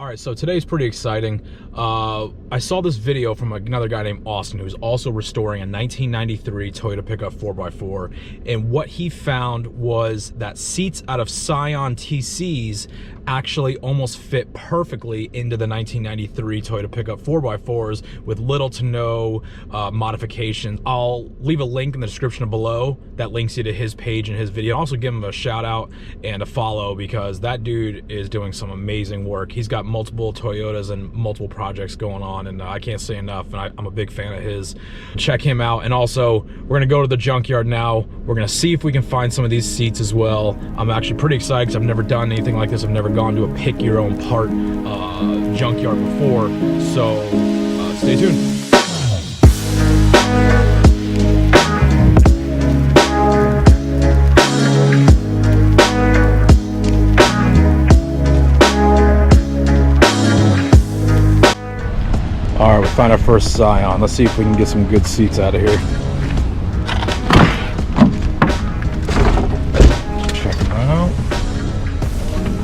All right, so today's pretty exciting. I saw this video from another guy named Austin who's also restoring a 1993 Toyota pickup 4x4, and what he found was that seats out of Scion TCs actually almost fit perfectly into the 1993 Toyota pickup 4x4s with little to no modifications. I'll leave a link in the description below that links you to his page and his video. Also give him a shout out and a follow because that dude is doing some amazing work. He's got multiple Toyotas and multiple projects going on, and I can't say enough, and I'm a big fan of his. Check him out. And also, we're gonna go to the junkyard now. We're gonna see if we can find some of these seats as well. I'm actually pretty excited because I've never done anything like this. I've never gone to a pick your own part junkyard before, so stay tuned. All right, we found our first Scion. Let's see if we can get some good seats out of here. Check them out.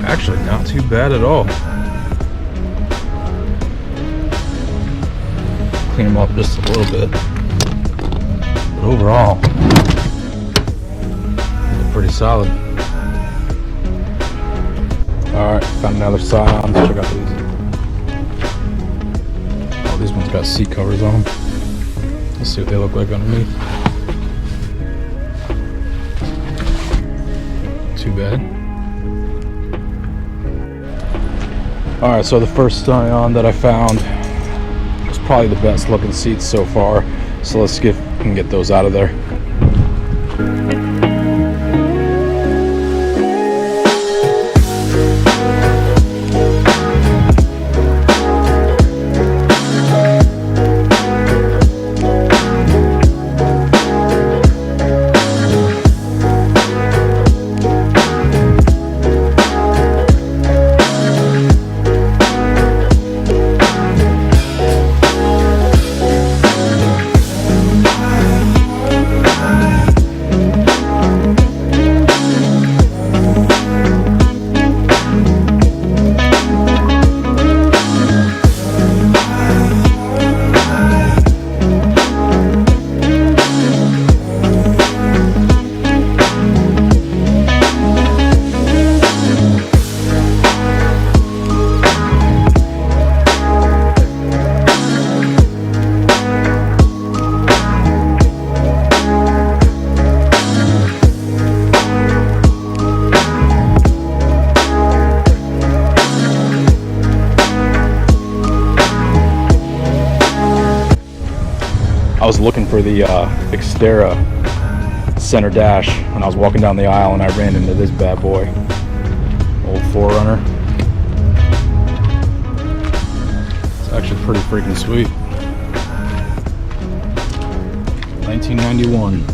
Actually, not too bad at all. Clean them up just a little bit. But overall, they're pretty solid. All right, found another Scion. Check out these. These ones got seat covers on them. Let's see what they look like underneath. Too bad. Alright, so the first Scion that I found was probably the best looking seats so far. So let's see if we can get those out of there. I was looking for the Xterra center dash when I was walking down the aisle, and I ran into this bad boy, old 4Runner. It's actually pretty freaking sweet. 1991.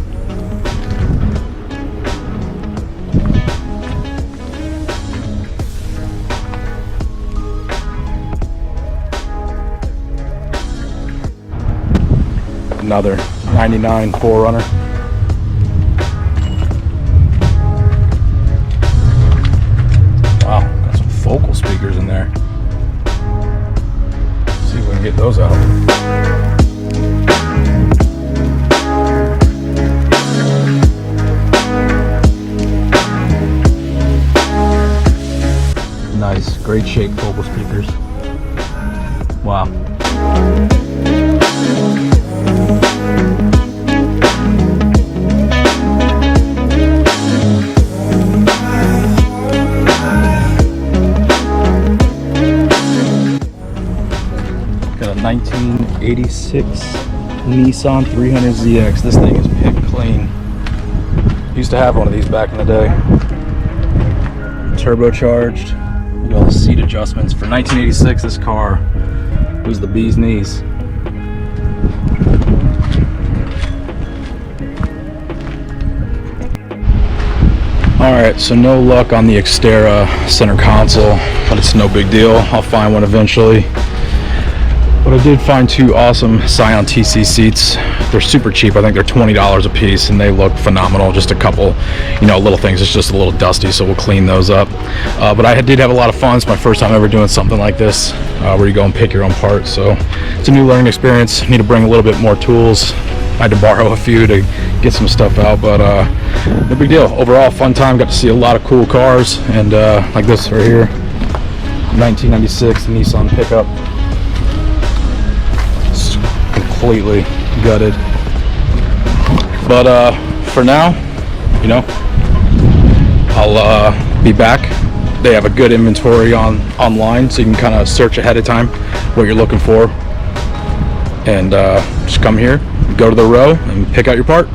Another 99 4Runner. Wow, got some focal speakers in there. Let's see if we can get those out. Nice, great shape focal speakers. Wow. Got a 1986 Nissan 300ZX. This thing is picked clean. Used to have one of these back in the day. Turbocharged. Look at all the seat adjustments. For 1986, this car was the bee's knees. Alright, so no luck on the Xterra center console, but it's no big deal. I'll find one eventually. But I did find 2 awesome Scion TC seats. They're super cheap. I think they're $20 a piece, and they look phenomenal. Just a couple, you know, little things. It's just a little dusty, so we'll clean those up. But I did have a lot of fun. It's my first time ever doing something like this, where you go and pick your own parts. So it's a new learning experience. Need to bring a little bit more tools. I had to borrow a few to get some stuff out, but no big deal. Overall, fun time. Got to see a lot of cool cars, and like this right here, 1996 Nissan pickup. It's completely gutted. But for now, you know, I'll be back. They have a good inventory online, so you can kind of search ahead of time what you're looking for, and just come here, go to the row, and pick out your part.